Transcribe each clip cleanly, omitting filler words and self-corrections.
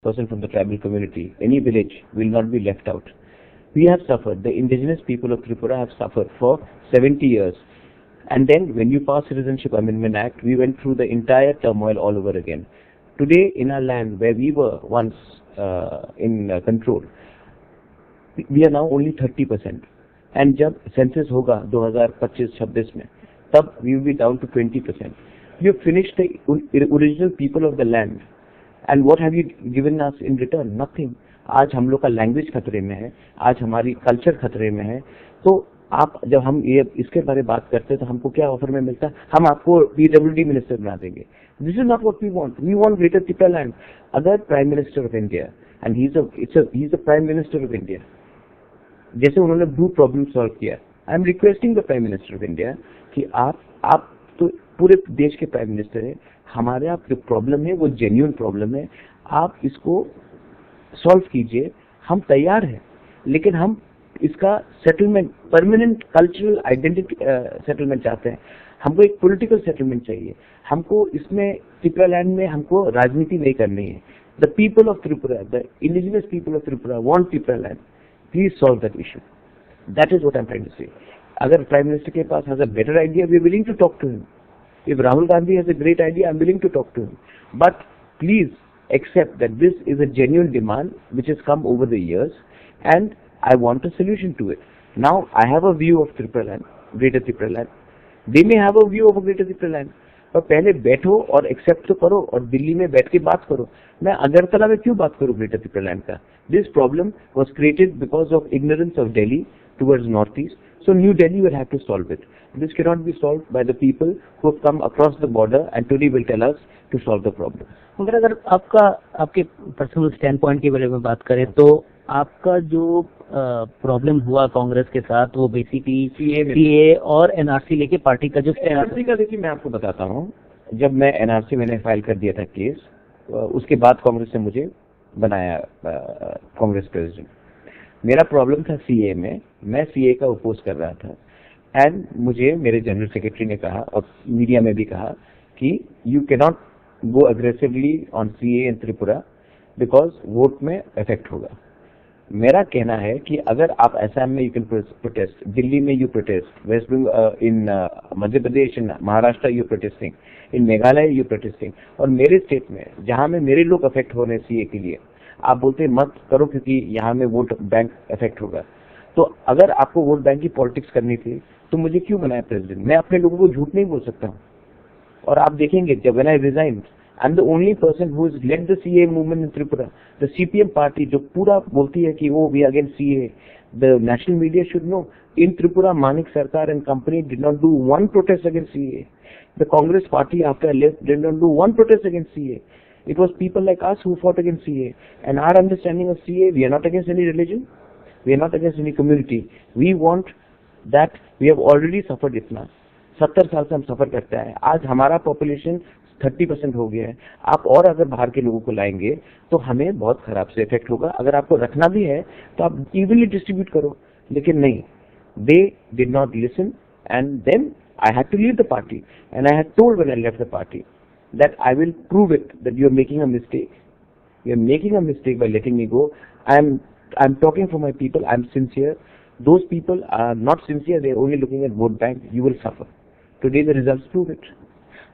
person from the tribal community, any village will not be left out. We have suffered. The indigenous people of Tripura have suffered for 70 years. And then when you pass Citizenship Amendment Act, we went through the entire turmoil all over again. Today, in our land where we were once in control, we are now only 30%. And जब census होगा 2025-26 में, तब we will be down to 20%. You have finished the original people of the land. And what have you given us in return? Nothing. आज हम लोग का language खतरे में है, आज हमारी कल्चर खतरे में है. तो आप जब हम ये इसके बारे में बात करते हैं तो हमको क्या ऑफर में मिलता है? हम आपको PWD मिनिस्टर बना देंगे. This is not what we want. We want greater Tripura land. अगर prime minister of India, and he is the prime minister of India, जैसे उन्होंने ब्लू प्रॉब्लम सॉल्व किया, I am requesting the prime minister of India कि आप तो पूरे देश के प्राइम मिनिस्टर हैं, हमारे आप जो प्रॉब्लम है वो जेन्युइन प्रॉब्लम है, आप इसको सॉल्व कीजिए. हम तैयार हैं, लेकिन हम इसका settlement, permanent cultural identity settlement चाहते हैं. हमको एक पॉलिटिकल सेटलमेंट चाहिए. हमको इसमें त्रिपुरा लैंड में हमको राजनीति नहीं करनी है. The people of Tripura, the indigenous people of Tripura want Tripura land. Please solve that issue. That is what I am trying to say. अगर प्राइम मिनिस्टर के पास has a better idea, we are willing to talk to him. If Rahul Gandhi has a great idea, I'm willing to talk to him. But please accept that this is a genuine demand which has come over the years, and I want a solution to it. Now, I have a view of Tripura land, Greater Tripura land. They may have a view of a Greater Tripura land. पर पहले बैठो और accept तो करो और दिल्ली में बैठ के बात करो. मैं अगरतला में क्यों बात करूं ग्रेटर त्रिपुरा लैंड का? This problem was created because of ignorance of Delhi towards north east. So New Delhi will have to solve it. This cannot be solved by the people who have come across the border and today will tell us to solve the problem. मगर अगर आपके personal stand point के बारे में बात करें तो आपका जो प्रॉब्लम हुआ कांग्रेस के साथ वो बेसिकली सीए और एनआरसी लेके पार्टी का जो एनआरसी का, देखिए मैं आपको बताता हूँ. जब मैं एनआरसी मैंने फाइल कर दिया था केस, उसके बाद कांग्रेस ने मुझे बनाया कांग्रेस प्रेसिडेंट. मेरा प्रॉब्लम था सीए में. मैं सीए का अपोज कर रहा था एंड मुझे मेरे जनरल सेक्रेटरी ने कहा और मीडिया में भी कहा कि you can not go aggressively on CA in Tripura because vote में इफेक्ट होगा. मेरा कहना है कि अगर आप असम में यू कैन प्रोटेस्ट, दिल्ली में you protest, West Bengal, in Madhya Pradesh, in Maharashtra you protesting, in Meghalaya you protesting, और मेरे स्टेट में जहां में मेरे लोग अफेक्ट हो रहे हैं सीए के लिए, आप बोलते हैं मत करो क्योंकि यहाँ में वोट बैंक इफेक्ट होगा. तो अगर आपको वोट बैंक की पॉलिटिक्स करनी थी तो मुझे क्यों बनाया प्रेसिडेंट? मैं अपने लोगों को झूठ नहीं बोल सकता हूँ. और आप देखेंगे जब when I resign, I am the only person who is led the CA movement in Tripura. The CPM party जो पूरा बोलती है कि वो we against CA, the national media should know in Tripura Manik Sarkar and company did not do one protest against CA. The Congress party after left did not do one protest against CA. It was people like us who fought against CA. And our understanding of CA, we are not against any religion. We are not against any community. We want that we have already suffered इतना. 70 साल से हम सफर करते हैं. आज हमारा population 30% हो गया है. आप और अगर बाहर के लोगों को लाएंगे तो हमें बहुत खराब से इफेक्ट होगा. अगर आपको रखना भी है तो आप इवनली डिस्ट्रीब्यूट करो. लेकिन नहीं, they did not listen and then I had to leave the party. And I had told when I left the party that I will prove it that you are making a mistake. You are making a mistake by letting me go. I'm talking for my people. I'm sincere. Those people are not sincere. They are only looking at vote bank. You will suffer. Today the results prove it.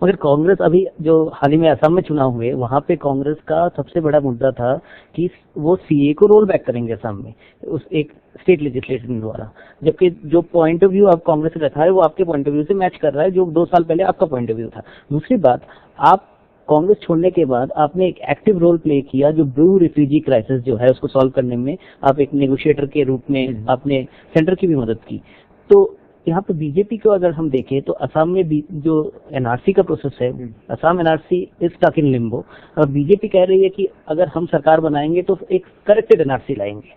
मगर कांग्रेस अभी जो हाल ही में असम में चुनाव हुए वहां पे कांग्रेस का सबसे बड़ा मुद्दा था कि वो सीए को रोल बैक करेंगे असम में उस एक स्टेट लेजिस्लेशन द्वारा, जबकि जो पॉइंट ऑफ व्यू आप कांग्रेस से रखा है वो आपके पॉइंट ऑफ व्यू से मैच कर रहा है जो 2 साल पहले आपका पॉइंट ऑफ व्यू था. दूसरी बात, आप कांग्रेस छोड़ने के बाद आपने एक एक्टिव रोल प्ले किया जो ब्रू रिफ्यूजी क्राइसिस जो है उसको सॉल्व करने में आप एक नेगोशिएटर के रूप में आपने सेंटर की भी मदद की. तो यहाँ पे बीजेपी को अगर हम देखें तो असम में जो एनआरसी का प्रोसेस है, Assam NRC is stuck in limbo, और बीजेपी कह रही है कि अगर हम सरकार बनाएंगे तो एक करेक्टेड एनआरसी लाएंगे.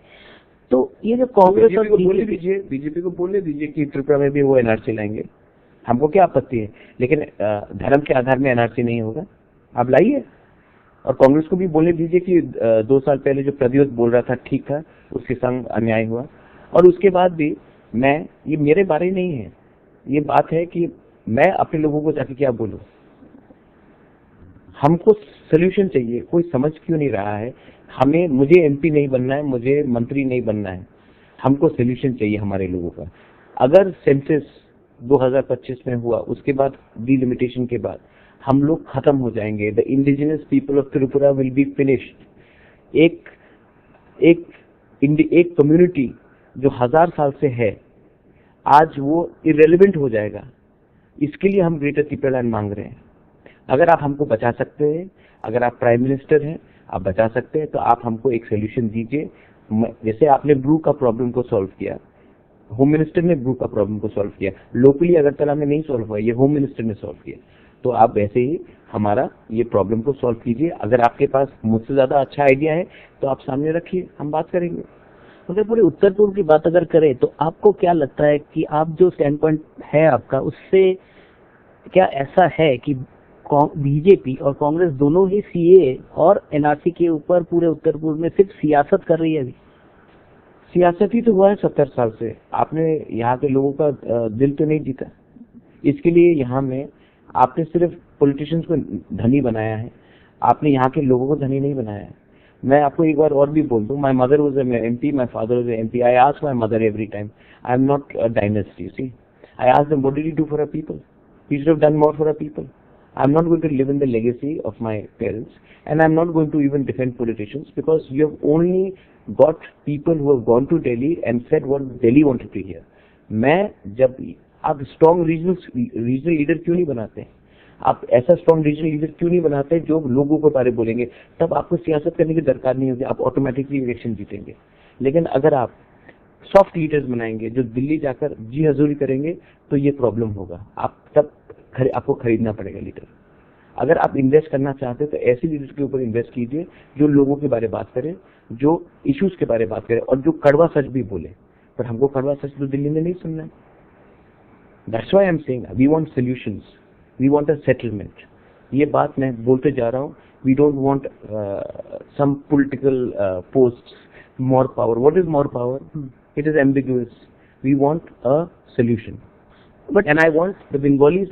तो ये जो कांग्रेस और बीजेपी को बोलने दीजिए कि त्रिपुरा में भी वो एनआरसी लाएंगे. हमको क्या आपत्ति है? लेकिन धर्म के आधार में एनआरसी नहीं होगा. आप लाइए. और कांग्रेस को भी बोलने दीजिए कि 2 साल पहले जो प्रद्योत बोल रहा था ठीक था, उसके संग अन्याय हुआ. और उसके बाद भी ये मेरे बारे नहीं है, ये बात है कि मैं अपने लोगों को जाके क्या बोलूं. हमको सोल्यूशन चाहिए, कोई समझ क्यों नहीं रहा है। मुझे एमपी नहीं बनना है, मुझे मंत्री नहीं बनना है, हमको सोल्यूशन चाहिए हमारे लोगों का। अगर सेंसस 2025 में हुआ, उसके बाद डिलिमिटेशन के बाद हम लोग खत्म हो जाएंगे, the indigenous people of Tripura will be finished. एक कम्युनिटी जो 1000 साल से है, आज वो इरेलीवेंट हो जाएगा। इसके लिए हम ग्रेटर त्रिपुरा लैंड मांग रहे हैं। अगर आप हमको बचा सकते हैं, अगर आप प्राइम मिनिस्टर हैं, आप बचा सकते हैं, तो आप हमको एक सोल्यूशन दीजिए। जैसे आपने ब्रू का प्रॉब्लम को सॉल्व किया, होम मिनिस्टर ने ब्रू का प्रॉब्लम को सॉल्व किया, लोकली अगरतला में नहीं सॉल्व हुआ, ये होम मिनिस्टर ने सॉल्व किया। तो आप वैसे ही हमारा ये प्रॉब्लम को सॉल्व कीजिए। अगर आपके पास मुझसे ज्यादा अच्छा आइडिया है तो आप सामने रखिए, हम बात करेंगे। अगर पूरे उत्तर पूर्व की बात अगर करें तो आपको क्या लगता है कि आप जो स्टैंड पॉइंट है आपका, उससे क्या ऐसा है कि बीजेपी और कांग्रेस दोनों ही सीए और एनआरसी के ऊपर पूरे उत्तर पूर्व में सिर्फ सियासत कर रही है? अभी सियासत ही तो हुआ है 70 साल से। आपने यहाँ के लोगों का दिल तो नहीं जीता। इसके लिए यहाँ में आपने सिर्फ पॉलिटिशियंस को धनी बनाया है, आपने यहाँ के लोगों को धनी नहीं बनाया है। मैं आपको एक बार और भी बोल दूं, my mother was an MP, my father was an MP. I ask my mother every time, I am not a dynasty, you see. I ask them, what did you do for a people? You should have done more for our people. I'm not going to live in the legacy of my parents, and I'm not going to even defend politicians, because you have only got people who have gone to Delhi and said what Delhi wanted to hear. आप strong regional leader क्यों नहीं बनाते? आप ऐसा strong regional leader क्यों नहीं बनाते जो लोगों के बारे बोलेंगे? तब आपको सियासत करने की दरकार नहीं होगी, आप ऑटोमेटिकली इलेक्शन जीतेंगे। लेकिन अगर आप सॉफ्ट लीडर्स बनाएंगे जो दिल्ली जाकर जी हजूरी करेंगे, तो ये प्रॉब्लम होगा। आपको खरीदना पड़ेगा लीडर। अगर आप इन्वेस्ट करना चाहते हैं तो ऐसे लीडर्स के ऊपर इन्वेस्ट कीजिए जो लोगों के बारे में बात करें, जो इश्यूज के बारे में बात करें, और जो कड़वा सच भी बोले। पर हमको कड़वा सच तो दिल्ली में नहीं सुनना है। That's why I am saying we want solutions, we want a settlement. ये बात मैं बोलते जा रहा हूँ। We don't want some political posts, more power. What is more power? It is ambiguous. We want a solution. And I want the Bengalis